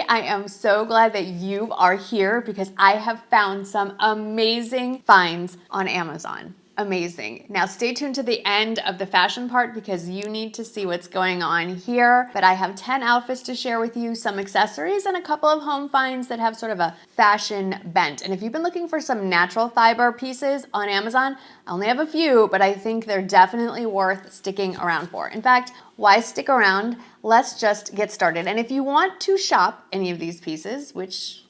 I am so glad that you are here because I have found some amazing finds on Amazon. Amazing. Now stay tuned to the end of the fashion part because you need to see what's going on here. But I have 10 outfits to share with you, some accessories, and a couple of home finds that have sort of a fashion bent. And if you've been looking for some natural fiber pieces on Amazon, I only have a few, but I think they're definitely worth sticking around for. In fact, why stick around? Let's just get started. And if you want to shop any of these pieces, which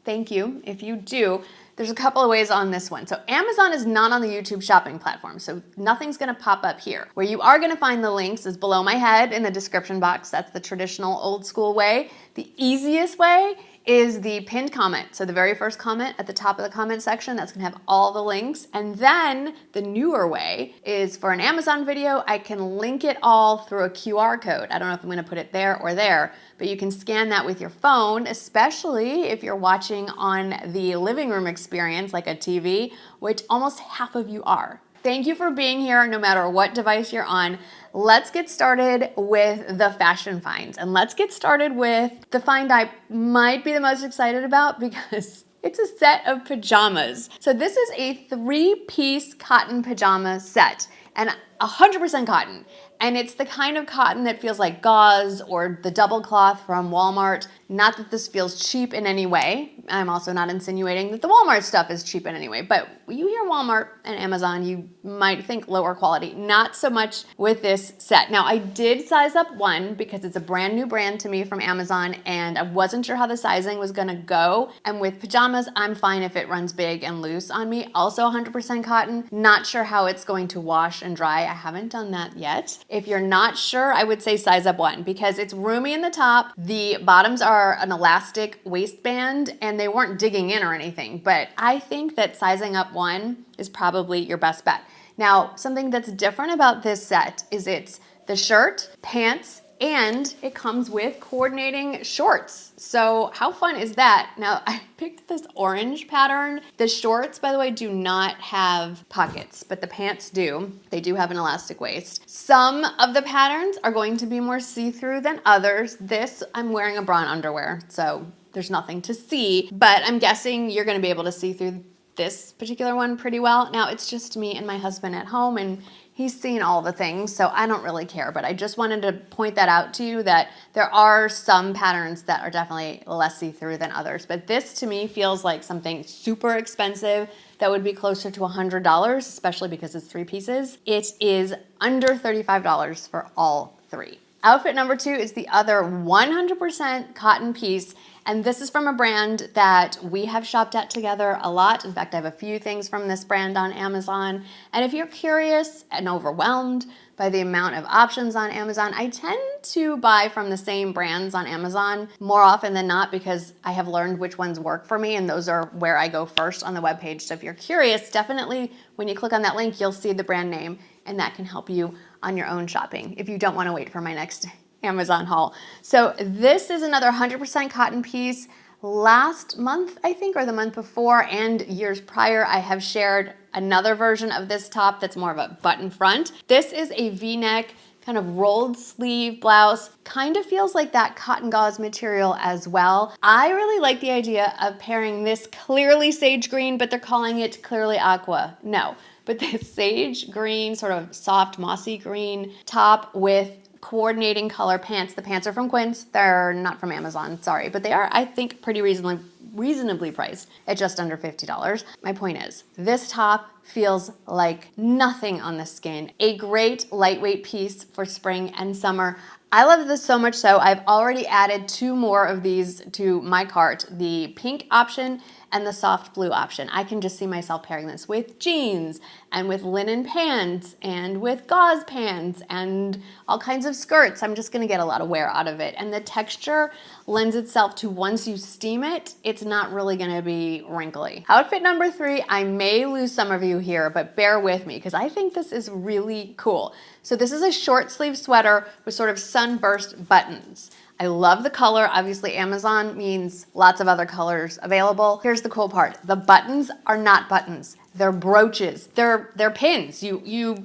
thank you if you do, there's a couple of ways on this one. So Amazon is not on the YouTube shopping platform, so nothing's gonna pop up here. Where you are gonna find the links is below my head in the description box. That's the traditional old school way. The easiest way is the pinned comment. So the very first comment at the top of the comment section, that's gonna have all the links. And then the newer way is for an Amazon video, I can link it all through a QR code. I don't know if I'm gonna put it there or there, but you can scan that with your phone, especially if you're watching on the living room experience like a TV, which almost half of you are. Thank you for being here no matter what device you're on. Let's get started with the fashion finds. And let's get started with the find I might be the most excited about because it's a set of pajamas. So this is a 3-piece cotton pajama set and 100% cotton. And it's the kind of cotton that feels like gauze or the double cloth from Walmart. Not that this feels cheap in any way. I'm also not insinuating that the Walmart stuff is cheap in any way, but you hear Walmart and Amazon, you might think lower quality. Not so much with this set. Now, I did size up one because it's a brand new brand to me from Amazon and I wasn't sure how the sizing was gonna go. And with pajamas, I'm fine if it runs big and loose on me. Also 100% cotton. Not sure how it's going to wash and dry. I haven't done that yet. If you're not sure, I would say size up one because it's roomy in the top. The bottoms are an elastic waistband and they weren't digging in or anything, but I think that sizing up one is probably your best bet. Now, something that's different about this set is it's the shirt, pants, and it comes with coordinating shorts. So how fun is that? Now, I picked this orange pattern. The shorts, by the way, do not have pockets, but the pants do. They do have an elastic waist. Some of the patterns are going to be more see-through than others. This, I'm wearing a bra and underwear, so there's nothing to see, but I'm guessing you're gonna be able to see through this particular one pretty well. Now, it's just me and my husband at home, and he's seen all the things, so I don't really care, but I just wanted to point that out to you that there are some patterns that are definitely less see-through than others, but this to me feels like something super expensive that would be closer to $100, especially because it's 3 pieces. It is under $35 for all 3. Outfit number 2 is the other 100% cotton piece. And this is from a brand that we have shopped at together a lot. In fact, I have a few things from this brand on Amazon. And if you're curious and overwhelmed by the amount of options on Amazon, I tend to buy from the same brands on Amazon more often than not because I have learned which ones work for me and those are where I go first on the webpage. So if you're curious, definitely when you click on that link, you'll see the brand name and that can help you on your own shopping if you don't want to wait for my next Amazon haul. So this is another 100% cotton piece. Last month, I think, or the month before and years prior, I have shared another version of this top that's more of a button front. This is a V-neck kind of rolled sleeve blouse. Kind of feels like that cotton gauze material as well. I really like the idea of pairing this clearly sage green, but they're calling it clearly aqua. No, but this sage green, sort of soft mossy green top with coordinating color pants. The pants are from Quince. They're not from Amazon, sorry, but they are, I think, pretty reasonably priced at just under $50. My point is, this top feels like nothing on the skin. A great lightweight piece for spring and summer. I love this so much so, I've already added 2 more of these to my cart, the pink option and the soft blue option. I can just see myself pairing this with jeans and with linen pants and with gauze pants and all kinds of skirts. I'm just gonna get a lot of wear out of it. And the texture lends itself to once you steam it, it's not really gonna be wrinkly. Outfit number 3, I may lose some of you here, but bear with me because I think this is really cool. So this is a short sleeve sweater with sort of sunburst buttons. I love the color. Obviously, Amazon means lots of other colors available. Here's the cool part. The buttons are not buttons. They're brooches. They're pins. You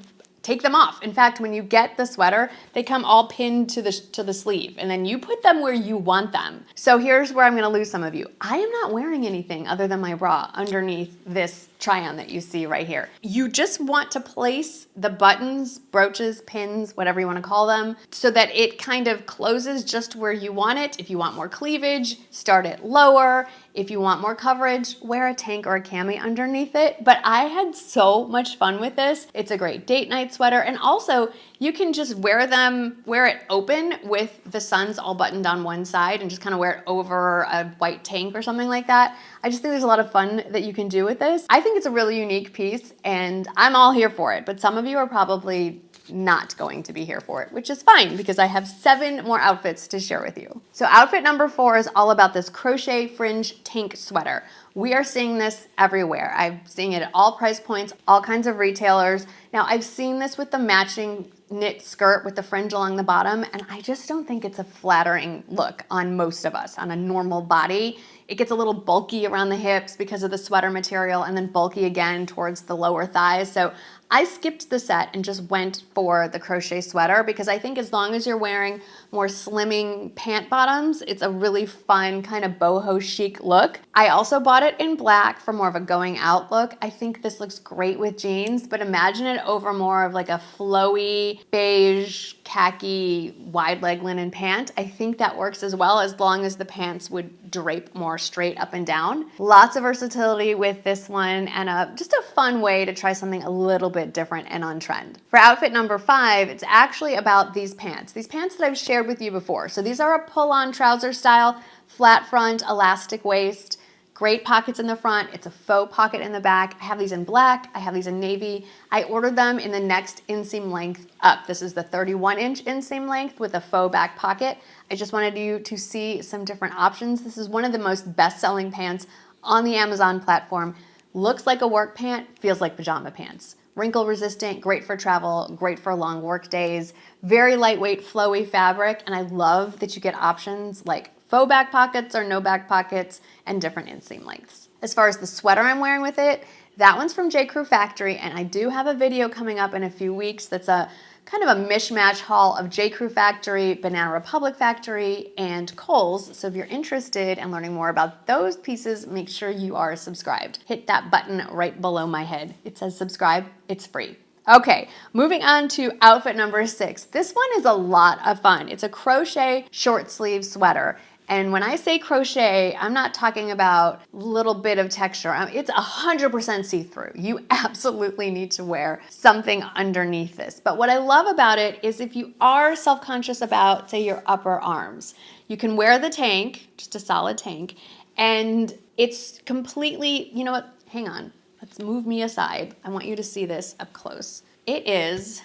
take them off. In fact, when you get the sweater, they come all pinned to the sleeve, and then you put them where you want them. So here's where I'm gonna lose some of you. I am not wearing anything other than my bra underneath this try-on that you see right here. You just want to place the buttons, brooches, pins, whatever you wanna call them, so that it kind of closes just where you want it. If you want more cleavage, start it lower. If you want more coverage, wear a tank or a cami underneath it. But I had so much fun with this. It's a great date night sweater. And also you can just wear it open with the Suns all buttoned on one side and just kind of wear it over a white tank or something like that. I just think there's a lot of fun that you can do with this. I think it's a really unique piece and I'm all here for it. But some of you are probably not going to be here for it, which is fine because I have 7 more outfits to share with you. So outfit number 4 is all about this crochet fringe tank sweater. We are seeing this everywhere. I'm seeing it at all price points, all kinds of retailers. Now I've seen this with the matching knit skirt with the fringe along the bottom, and I just don't think it's a flattering look on most of us, on a normal body. It gets a little bulky around the hips because of the sweater material and then bulky again towards the lower thighs. So I skipped the set and just went for the crochet sweater because I think as long as you're wearing more slimming pant bottoms, it's a really fun kind of boho chic look. I also bought it in black for more of a going out look. I think this looks great with jeans, but imagine it over more of like a flowy beige khaki wide leg linen pant. I think that works as well as long as the pants would drape more straight up and down. Lots of versatility with this one and just a fun way to try something a little bit different and on trend. For outfit number 5, it's actually about these pants. These pants that I've shared with you before. So these are a pull-on trouser style, flat front, elastic waist, great pockets in the front. It's a faux pocket in the back. I have these in black. I have these in navy. I ordered them in the next inseam length up. This is the 31-inch inseam length with a faux back pocket. I just wanted you to see some different options. This is one of the most best-selling pants on the Amazon platform. Looks like a work pant, feels like pajama pants. Wrinkle resistant, great for travel, great for long work days, very lightweight, flowy fabric, and I love that you get options like faux back pockets or no back pockets and different inseam lengths. As far as the sweater I'm wearing with it, that one's from J. Crew Factory, and I do have a video coming up in a few weeks that's a kind of a mishmash haul of J. Crew Factory, Banana Republic Factory, and Kohl's. So if you're interested in learning more about those pieces, make sure you are subscribed. Hit that button right below my head. It says subscribe, it's free. Okay, moving on to outfit number 6. This one is a lot of fun. It's a crochet short sleeve sweater. And when I say crochet, I'm not talking about a little bit of texture. It's 100% see-through. You absolutely need to wear something underneath this. But what I love about it is if you are self-conscious about, say, your upper arms, you can wear the tank, just a solid tank, and it's completely, you know what, hang on. Let's move me aside. I want you to see this up close. It is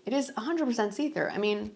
100% see-through. I mean,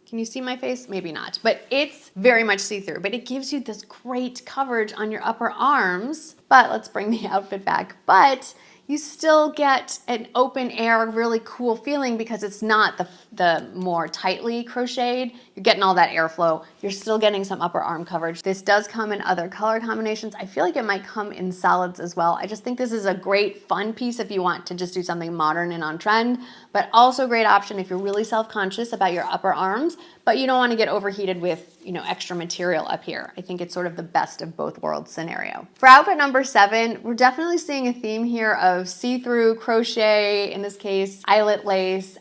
can you see my face? Maybe not, but it's very much see-through, but it gives you this great coverage on your upper arms. But let's bring the outfit back. But you still get an open air, really cool feeling because it's not the more tightly crocheted. You're getting all that airflow. You're still getting some upper arm coverage. This does come in other color combinations. I feel like it might come in solids as well. I just think this is a great fun piece if you want to just do something modern and on trend, but also a great option if you're really self-conscious about your upper arms, but you don't want to get overheated with, you know, extra material up here. I think it's sort of the best of both worlds scenario. For outfit number 7, we're definitely seeing a theme here of see-through crochet, in this case, eyelet lace.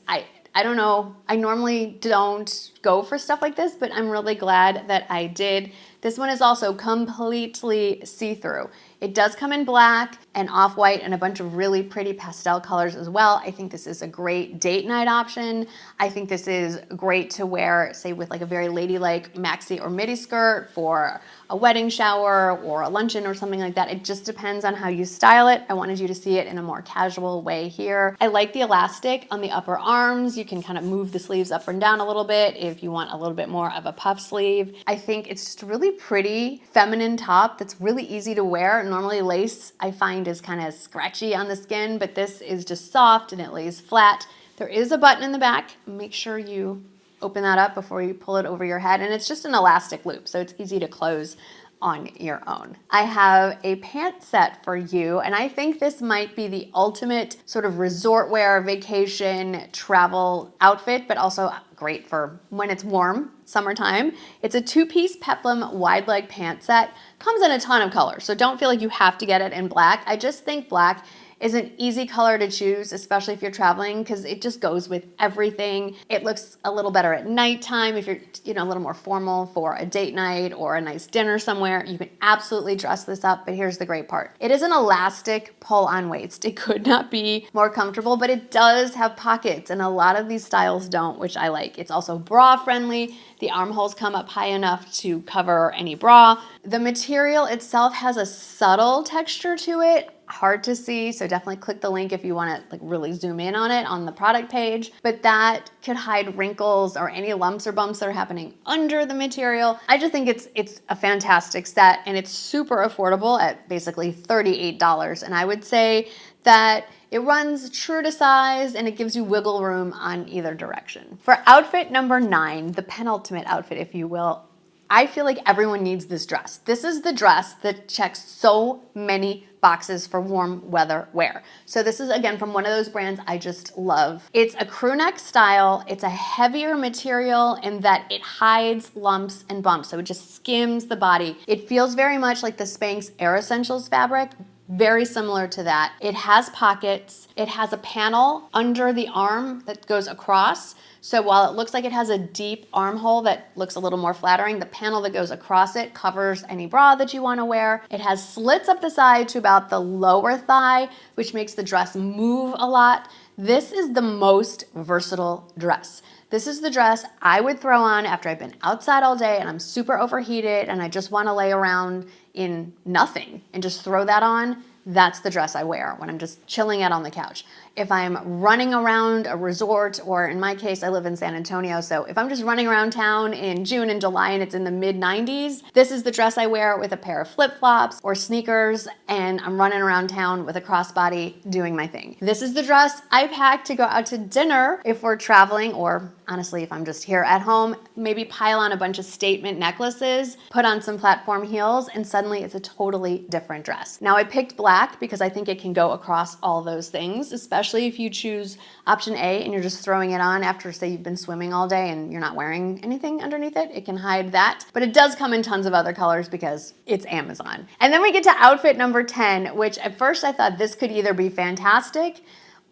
I don't know, I normally don't go for stuff like this, but I'm really glad that I did. This one is also completely see-through. It does come in black and off-white and a bunch of really pretty pastel colors as well. I think this is a great date night option. I think this is great to wear, say, with like a very ladylike maxi or midi skirt for a wedding shower or a luncheon or something like that. It just depends on how you style it. I wanted you to see it in a more casual way here. I like the elastic on the upper arms. You can kind of move the sleeves up and down a little bit if you want a little bit more of a puff sleeve. I think it's just a really pretty feminine top that's really easy to wear. Normally lace I find is kind of scratchy on the skin, but this is just soft and it lays flat. There is a button in the back. Make sure you open that up before you pull it over your head, and it's just an elastic loop, so it's easy to close on your own. I have a pant set for you, and I think this might be the ultimate sort of resort wear, vacation, travel outfit, but also great for when it's warm, summertime. It's a two-piece peplum wide leg pant set. Comes in a ton of colors, so don't feel like you have to get it in black. I just think black is an easy color to choose, especially if you're traveling, because it just goes with everything. It looks a little better at nighttime if you're, a little more formal for a date night or a nice dinner somewhere. You can absolutely dress this up, but here's the great part. It is an elastic pull-on waist. It could not be more comfortable, but it does have pockets, and a lot of these styles don't, which I like. It's also bra friendly. The armholes come up high enough to cover any bra. The material itself has a subtle texture to it, hard to see, so definitely click the link if you want to really zoom in on it on the product page, but that could hide wrinkles or any lumps or bumps that are happening under the material. I just think it's a fantastic set, and it's super affordable at basically $38, and I would say that it runs true to size and it gives you wiggle room on either direction. For outfit number 9, the penultimate outfit, if you will, I feel like everyone needs this dress. This is the dress that checks so many boxes for warm weather wear. So this is, again, from one of those brands I just love. It's a crew neck style. It's a heavier material in that it hides lumps and bumps. So it just skims the body. It feels very much like the Spanx Air Essentials fabric. Very similar to that. It has pockets. It has a panel under the arm that goes across. So while it looks like it has a deep armhole that looks a little more flattering, the panel that goes across it covers any bra that you want to wear. It has slits up the side to about the lower thigh, which makes the dress move a lot. This is the most versatile dress. This is the dress I would throw on after I've been outside all day and I'm super overheated and I just want to lay around in nothing and just throw that on. That's the dress I wear when I'm just chilling out on the couch. If I'm running around a resort, or in my case, I live in San Antonio, so if I'm just running around town in June and July and it's in the mid-90s, this is the dress I wear with a pair of flip-flops or sneakers, and I'm running around town with a crossbody doing my thing. This is the dress I pack to go out to dinner if we're traveling, or honestly, if I'm just here at home, maybe pile on a bunch of statement necklaces, put on some platform heels, and suddenly it's a totally different dress. Now, I picked black because I think it can go across all those things, especially if you choose option A and you're just throwing it on after, say, you've been swimming all day and you're not wearing anything underneath it. It can hide that, but it does come in tons of other colors because it's Amazon. And then we get to outfit number 10, which at first I thought this could either be fantastic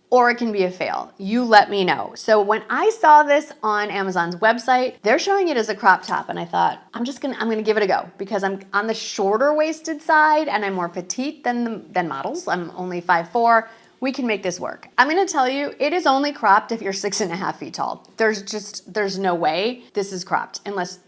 or it can be a fail. You let me know. So when I saw this on Amazon's website, they're showing it as a crop top, and I thought, I'm gonna give it a go because I'm on the shorter waisted side and I'm more petite than models. I'm only 5'4". We can make this work. I'm gonna tell you, it is only cropped if you're 6.5 feet tall. There's no way this is cropped unless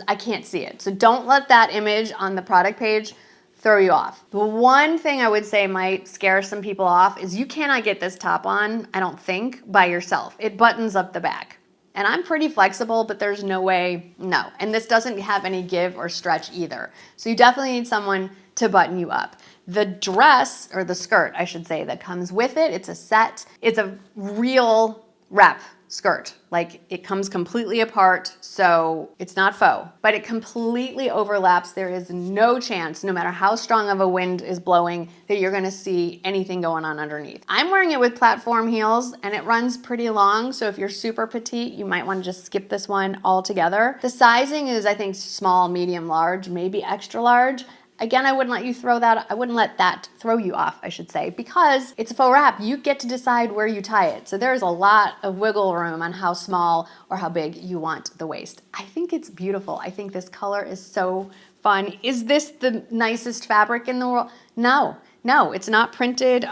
I can't see it. So don't let that image on the product page throw you off. The one thing I would say might scare some people off is you cannot get this top on, I don't think, by yourself. It buttons up the back. And I'm pretty flexible, but there's no way, no. And this doesn't have any give or stretch either. So you definitely need someone to button you up. The dress, or the skirt, I should say, that comes with it, it's a set. It's a real wrap skirt. Like, it comes completely apart, so it's not faux, but it completely overlaps. There is no chance, no matter how strong of a wind is blowing, that you're gonna see anything going on underneath. I'm wearing it with platform heels, and it runs pretty long, so if you're super petite, you might wanna just skip this one altogether. The sizing is, I think, small, medium, large, maybe extra large. Again, I wouldn't let that throw you off, I should say, because it's a faux wrap. You get to decide where you tie it. So there's a lot of wiggle room on how small or how big you want the waist. I think it's beautiful. I think this color is so fun. Is this the nicest fabric in the world? No, it's not printed.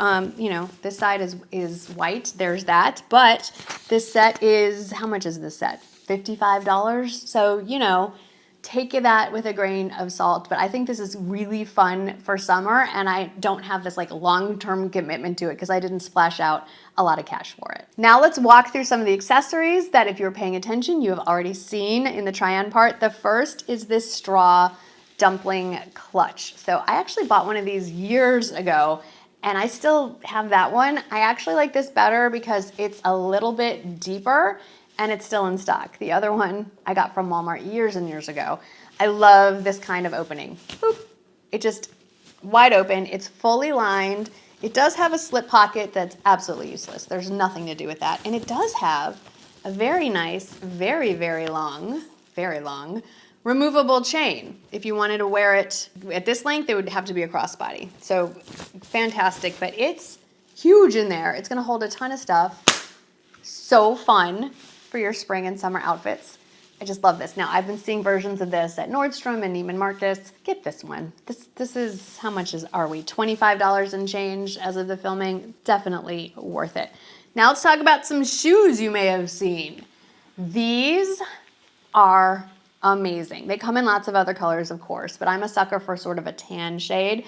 This side is white. There's that. But this set is, how much is this set? $55. So, take that with a grain of salt, but I think this is really fun for summer, and I don't have this long-term commitment to it because I didn't splash out a lot of cash for it. Now let's walk through some of the accessories that, if you're paying attention, you have already seen in the try-on part. The first is this straw dumpling clutch. So I actually bought one of these years ago, and I still have that one. I actually like this better because it's a little bit deeper and it's still in stock. The other one I got from Walmart years and years ago. I love this kind of opening. Boop. It just wide open. It's fully lined. It does have a slip pocket that's absolutely useless. There's nothing to do with that. And it does have a very nice, very, very long removable chain. If you wanted to wear it at this length, it would have to be a crossbody. So fantastic, but it's huge in there. It's gonna hold a ton of stuff. So fun for your spring and summer outfits. I just love this. Now, I've been seeing versions of this at Nordstrom and Neiman Marcus. Get this one. This is, how much are we? $25 and change as of the filming. Definitely worth it. Now let's talk about some shoes you may have seen. These are amazing. They come in lots of other colors, of course, but I'm a sucker for sort of a tan shade.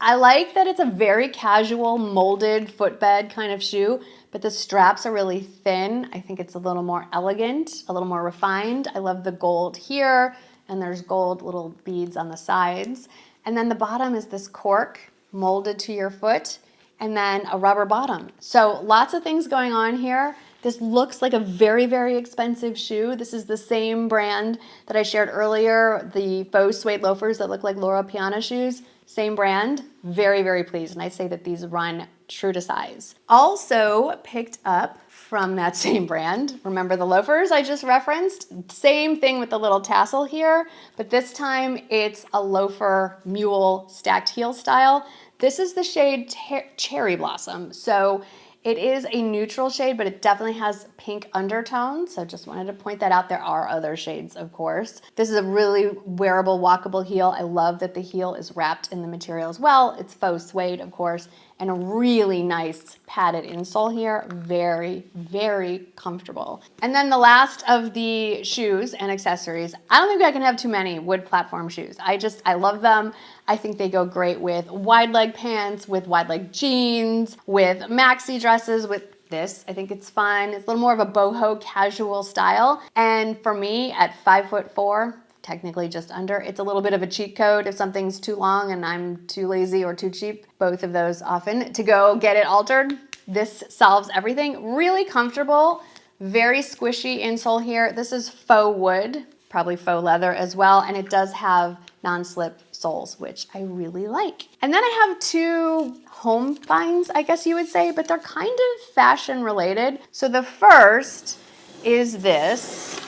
I like that it's a very casual molded footbed kind of shoe, but the straps are really thin. I think it's a little more elegant, a little more refined. I love the gold here, and there's gold little beads on the sides. And then the bottom is this cork molded to your foot, and then a rubber bottom. So lots of things going on here. This looks like a very, very expensive shoe. This is the same brand that I shared earlier, the faux suede loafers that look like Loro Piana shoes. Same brand, very, very pleased. And I say that these run true to size. Also picked up from that same brand, remember the loafers I just referenced? Same thing with the little tassel here, but this time it's a loafer mule stacked heel style. This is the shade Cherry Blossom. So it is a neutral shade, but it definitely has pink undertones. So just wanted to point that out. There are other shades, of course. This is a really wearable, walkable heel. I love that the heel is wrapped in the material as well. It's faux suede, of course, and a really nice padded insole here. Very, very comfortable. And then the last of the shoes and accessories. I don't think I can have too many wood platform shoes. I love them. I think they go great with wide leg pants, with wide leg jeans, with maxi dresses, with this. I think it's fun. It's a little more of a boho casual style. And for me at 5'4", technically just under, it's a little bit of a cheat code if something's too long and I'm too lazy or too cheap, both of those often, to go get it altered. This solves everything. Really comfortable, very squishy insole here. This is faux wood, probably faux leather as well, and it does have non-slip soles, which I really like. And then I have two home finds, I guess you would say, but they're kind of fashion related. So the first is this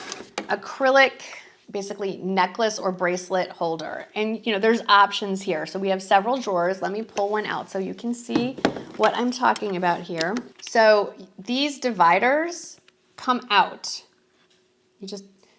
acrylic, basically necklace or bracelet holder. And you know, there's options here. So we have several drawers. Let me pull one out so you can see what I'm talking about here. So these dividers come out.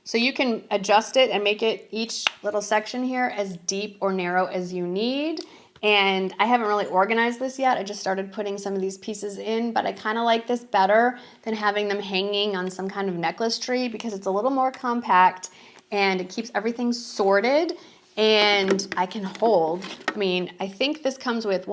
So you can adjust it and make it, each little section here, as deep or narrow as you need. And I haven't really organized this yet. I just started putting some of these pieces in, but I kind of like this better than having them hanging on some kind of necklace tree because it's a little more compact and it keeps everything sorted, and I can hold, I think this comes with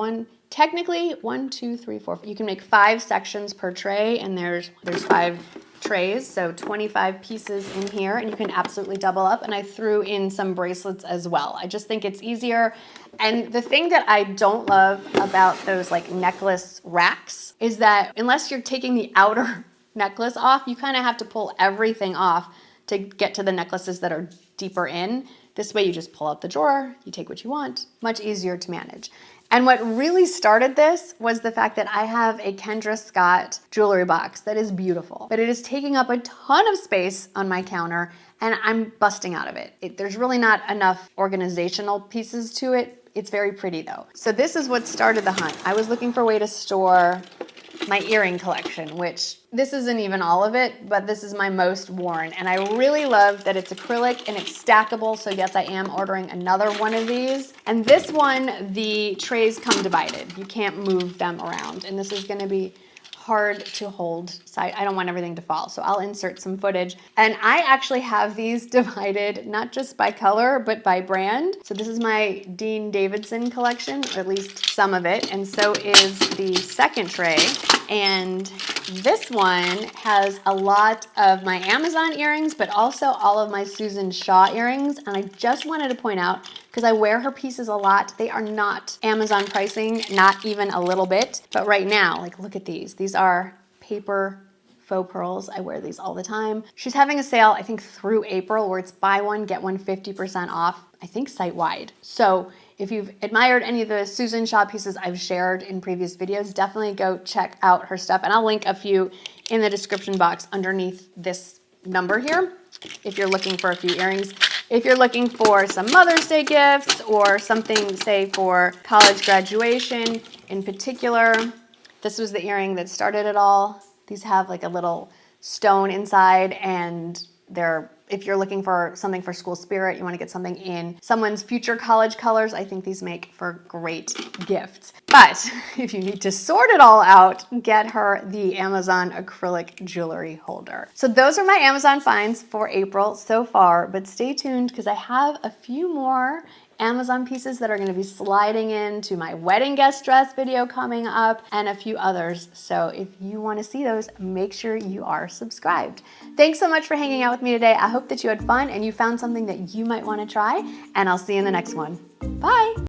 technically 1, 2, 3, 4. You can make 5 sections per tray, and there's 5 trays, so 25 pieces in here, and you can absolutely double up. And I threw in some bracelets as well. I just think it's easier. And the thing that I don't love about those like necklace racks is that unless you're taking the outer necklace off, you kind of have to pull everything off to get to the necklaces that are deeper in. This way you just pull out the drawer, you take what you want, much easier to manage. And what really started this was the fact that I have a Kendra Scott jewelry box that is beautiful, but it is taking up a ton of space on my counter and I'm busting out of it. There's really not enough organizational pieces to it. It's very pretty though. So this is what started the hunt. I was looking for a way to store my earring collection, which this isn't even all of it, but this is my most worn. And I really love that it's acrylic and it's stackable. So yes, I am ordering another one of these. And this one, the trays come divided. You can't move them around. And this is gonna be hard to hold. I don't want everything to fall. So I'll insert some footage. And I actually have these divided, not just by color, but by brand. So this is my Dean Davidson collection, or at least some of it. And so is the second tray. And this one has a lot of my Amazon earrings, but also all of my Susan Shaw earrings. And I just wanted to point out, because I wear her pieces a lot, they are not Amazon pricing, not even a little bit. But right now, like, look at these. These are paper faux pearls. I wear these all the time. She's having a sale, I think through April, where it's buy one, get one 50% off, I think site-wide. So if you've admired any of the Susan Shaw pieces I've shared in previous videos, definitely go check out her stuff. And I'll link a few in the description box underneath this number here if you're looking for a few earrings. If you're looking for some Mother's Day gifts or something, say, for college graduation in particular, this was the earring that started it all. These have like a little stone inside, and they're, if you're looking for something for school spirit, you want to get something in someone's future college colors, I think these make for great gifts. But if you need to sort it all out, get her the Amazon acrylic jewelry holder. So those are my Amazon finds for April so far, but stay tuned because I have a few more Amazon pieces that are going to be sliding into my wedding guest dress video coming up and a few others. So if you want to see those, make sure you are subscribed. Thanks so much for hanging out with me today. I hope that you had fun and you found something that you might want to try, and I'll see you in the next one. Bye.